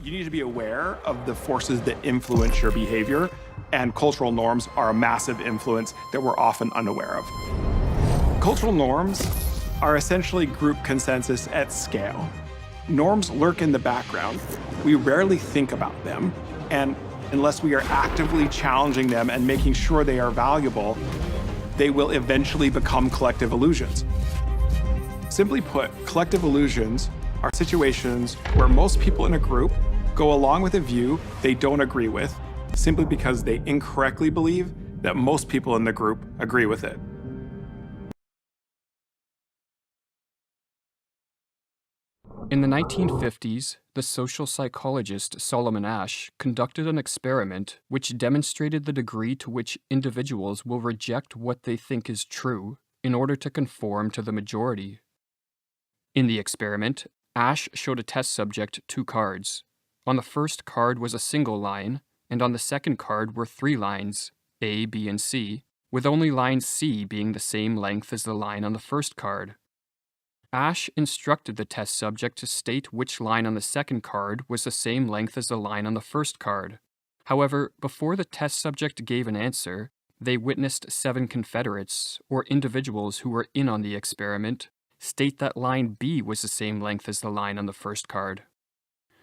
You need to be aware of the forces that influence your behavior, and cultural norms are a massive influence that we're often unaware of. Cultural norms are essentially group consensus at scale. Norms lurk in the background. We rarely think about them, and unless we are actively challenging them and making sure they are valuable, they will eventually become collective illusions. Simply put, collective illusions are situations where most people in a group go along with a view they don't agree with simply because they incorrectly believe that most people in the group agree with it. In the 1950s, the social psychologist Solomon Asch conducted an experiment which demonstrated the degree to which individuals will reject what they think is true in order to conform to the majority. In the experiment, Asch showed a test subject 2 cards. On the first card was a single line, and on the second card were 3 lines, A, B, and C, with only line C being the same length as the line on the first card. Asch instructed the test subject to state which line on the second card was the same length as the line on the first card. However, before the test subject gave an answer, they witnessed 7 Confederates, or individuals who were in on the experiment, state that line B was the same length as the line on the first card.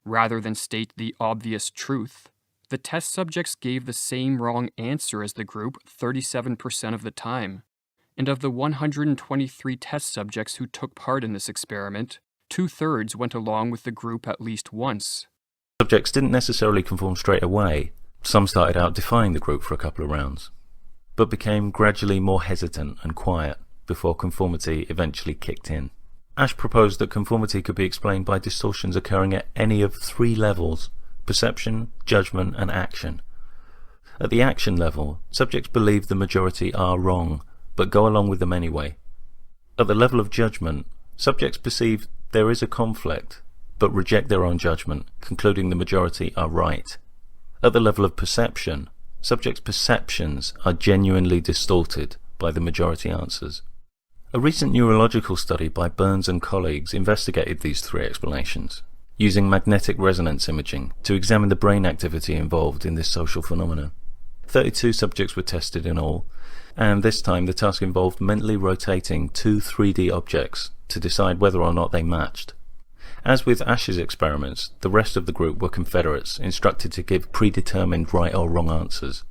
Rather than state the obvious truth, the test subjects gave the same wrong answer as the group 37% of the time. And of the 123 test subjects who took part in this experiment, 2/3 went along with the group at least once. Subjects didn't necessarily conform straight away. Some started out defying the group for a couple of rounds, but became gradually more hesitant and quiet before conformity eventually kicked in. Asch proposed that conformity could be explained by distortions occurring at any of 3 levels: perception, judgment, and action. At the action level, subjects believe the majority are wrong, but go along with them anyway. At the level of judgment, subjects perceive there is a conflict, but reject their own judgment, concluding the majority are right. At the level of perception, subjects' perceptions are genuinely distorted by the majority answers. A recent neurological study by Burns and colleagues investigated these 3 explanations, using magnetic resonance imaging to examine the brain activity involved in this social phenomenon. 32 subjects were tested in all, and this time the task involved mentally rotating 2 3D objects to decide whether or not they matched. As with Asch's experiments, the rest of the group were Confederates instructed to give predetermined right or wrong answers.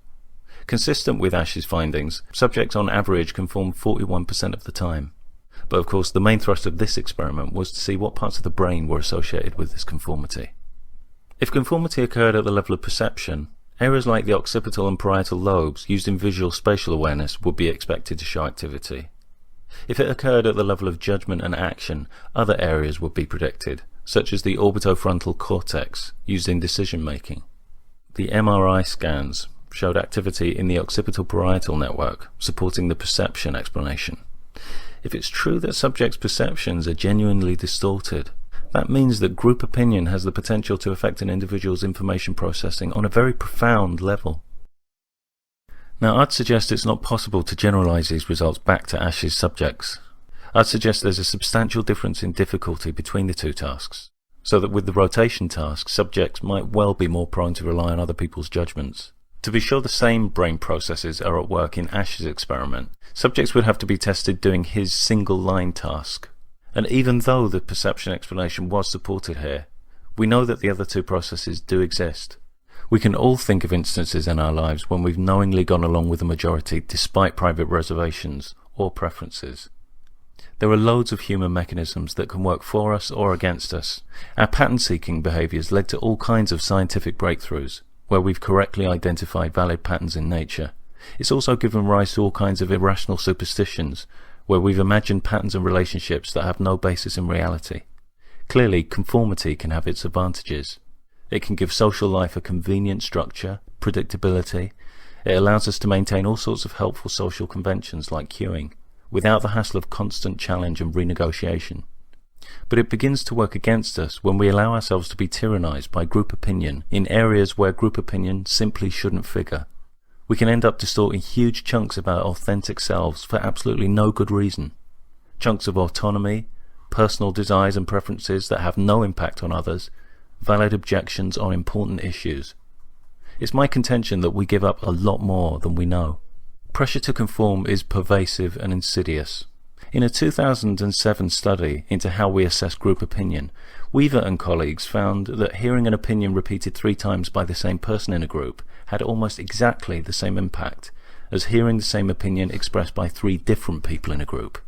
Consistent with Asch's findings, subjects on average conformed 41% of the time. But of course the main thrust of this experiment was to see what parts of the brain were associated with this conformity. If conformity occurred at the level of perception, areas like the occipital and parietal lobes used in visual spatial awareness would be expected to show activity. If it occurred at the level of judgment and action, other areas would be predicted, such as the orbitofrontal cortex used in decision making. The MRI scans showed activity in the occipital parietal network, supporting the perception explanation. If it's true that subjects' perceptions are genuinely distorted, that means that group opinion has the potential to affect an individual's information processing on a very profound level. Now, I'd suggest it's not possible to generalize these results back to Asch's subjects. I'd suggest there's a substantial difference in difficulty between the 2 tasks, so that with the rotation task, subjects might well be more prone to rely on other people's judgments. To be sure the same brain processes are at work in Asch's experiment, subjects would have to be tested doing his single line task. And even though the perception explanation was supported here, we know that the other 2 processes do exist. We can all think of instances in our lives when we've knowingly gone along with the majority despite private reservations or preferences. There are loads of human mechanisms that can work for us or against us. Our pattern-seeking behaviours led to all kinds of scientific breakthroughs, where we've correctly identified valid patterns in nature. It's also given rise to all kinds of irrational superstitions, where we've imagined patterns and relationships that have no basis in reality. Clearly, conformity can have its advantages. It can give social life a convenient structure, predictability. It allows us to maintain all sorts of helpful social conventions like queuing, without the hassle of constant challenge and renegotiation. But it begins to work against us when we allow ourselves to be tyrannized by group opinion in areas where group opinion simply shouldn't figure. We can end up distorting huge chunks of our authentic selves for absolutely no good reason. Chunks of autonomy, personal desires and preferences that have no impact on others, valid objections on important issues. It's my contention that we give up a lot more than we know. Pressure to conform is pervasive and insidious. In a 2007 study into how we assess group opinion, Weaver and colleagues found that hearing an opinion repeated 3 times by the same person in a group had almost exactly the same impact as hearing the same opinion expressed by 3 different people in a group.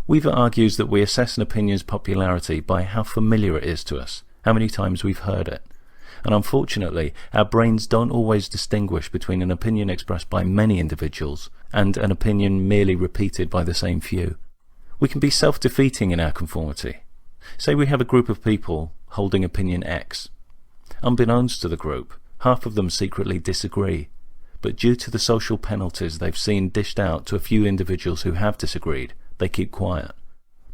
Weaver argues that we assess an opinion's popularity by how familiar it is to us, how many times we've heard it. And unfortunately, our brains don't always distinguish between an opinion expressed by many individuals and an opinion merely repeated by the same few. We can be self-defeating in our conformity. Say we have a group of people holding opinion X. Unbeknownst to the group, half of them secretly disagree, but due to the social penalties they've seen dished out to a few individuals who have disagreed, they keep quiet.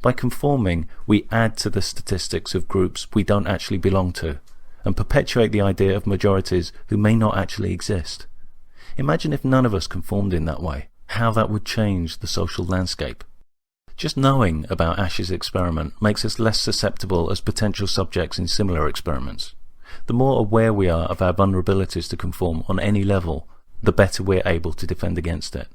By conforming, we add to the statistics of groups we don't actually belong to, and perpetuate the idea of majorities who may not actually exist. Imagine if none of us conformed in that way, how that would change the social landscape. Just knowing about Ash's experiment makes us less susceptible as potential subjects in similar experiments. The more aware we are of our vulnerabilities to conform on any level, the better we're able to defend against it.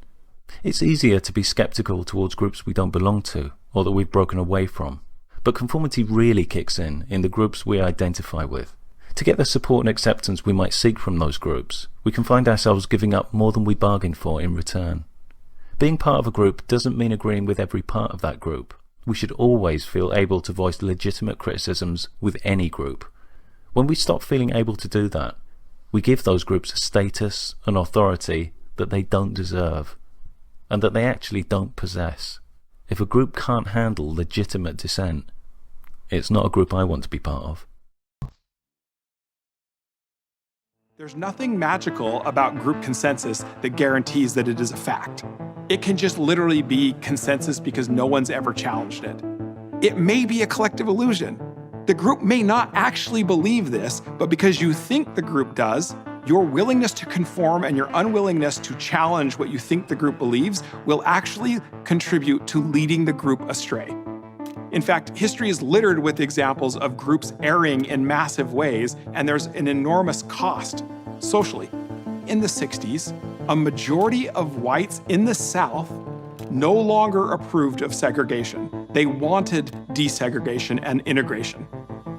It's easier to be skeptical towards groups we don't belong to, or that we've broken away from. But conformity really kicks in the groups we identify with. To get the support and acceptance we might seek from those groups, we can find ourselves giving up more than we bargained for in return. Being part of a group doesn't mean agreeing with every part of that group. We should always feel able to voice legitimate criticisms with any group. When we stop feeling able to do that, we give those groups a status and authority that they don't deserve, and that they actually don't possess. If a group can't handle legitimate dissent, it's not a group I want to be part of. There's nothing magical about group consensus that guarantees that it is a fact. It can just literally be consensus because no one's ever challenged it. It may be a collective illusion. The group may not actually believe this, but because you think the group does, your willingness to conform and your unwillingness to challenge what you think the group believes will actually contribute to leading the group astray. In fact, history is littered with examples of groups erring in massive ways, and there's an enormous cost socially. In the 60s, a majority of whites in the South no longer approved of segregation. They wanted desegregation and integration.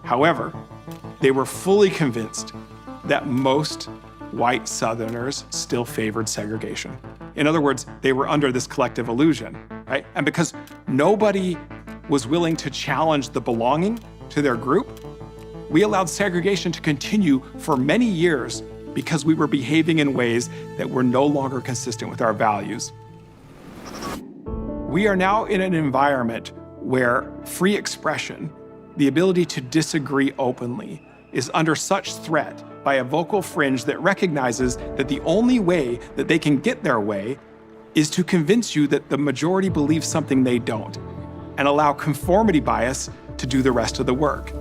However, they were fully convinced that most white Southerners still favored segregation. In other words, they were under this collective illusion, right? And because nobody was willing to challenge the belonging to their group, we allowed segregation to continue for many years because we were behaving in ways that were no longer consistent with our values. We are now in an environment where free expression, the ability to disagree openly, is under such threat by a vocal fringe that recognizes that the only way that they can get their way is to convince you that the majority believes something they don't, and allow conformity bias to do the rest of the work.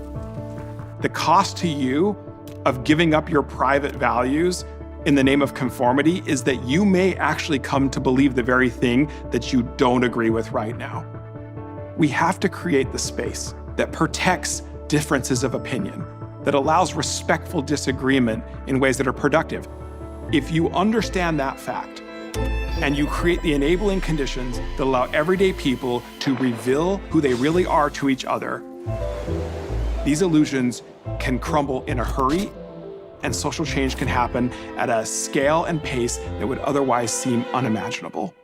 The cost to you of giving up your private values in the name of conformity is that you may actually come to believe the very thing that you don't agree with right now. We have to create the space that protects differences of opinion, that allows respectful disagreement in ways that are productive. If you understand that fact, and you create the enabling conditions that allow everyday people to reveal who they really are to each other, these illusions can crumble in a hurry, and social change can happen at a scale and pace that would otherwise seem unimaginable.